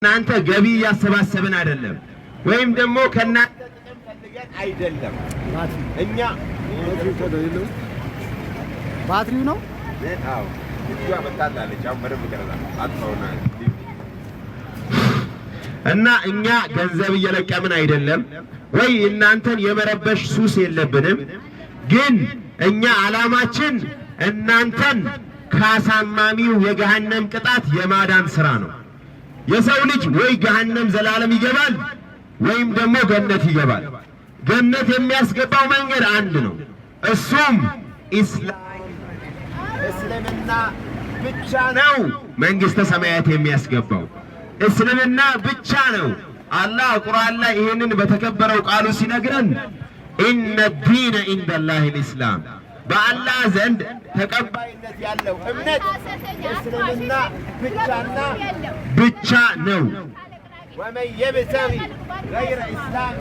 እናንተ ገቢ ያሰባሰብን አይደለም ወይም ደግሞ ከናንተ ጥቅም ፈልገን አይደለም። እኛ ባትሪው ነው አዎ እጁ አመጣላለች አሁን በደም ገረዛ አጥፋውና እና እኛ ገንዘብ እየለቀምን አይደለም ወይ እናንተን የመረበሽ ሱስ የለብንም። ግን እኛ አላማችን እናንተን ካሳማሚው የገሃነም ቅጣት የማዳን ስራ ነው። የሰው ልጅ ወይ ገሃነም ዘላለም ይገባል ወይም ደግሞ ገነት ይገባል። ገነት የሚያስገባው መንገድ አንድ ነው፣ እሱም እስልምና ብቻ ነው። መንግስተ ሰማያት የሚያስገባው እስልምና ብቻ ነው። አላህ ቁርአን ላይ ይሄንን በተከበረው ቃሉ ሲነግረን ኢነ ዲነ ኢንደላሂ ልእስላም፣ በአላህ ዘንድ ተቀባይነት ያለው እምነት እስልምና ብቻና ብቻ ነው። ወመን የብተጊ ገይረ ኢስላም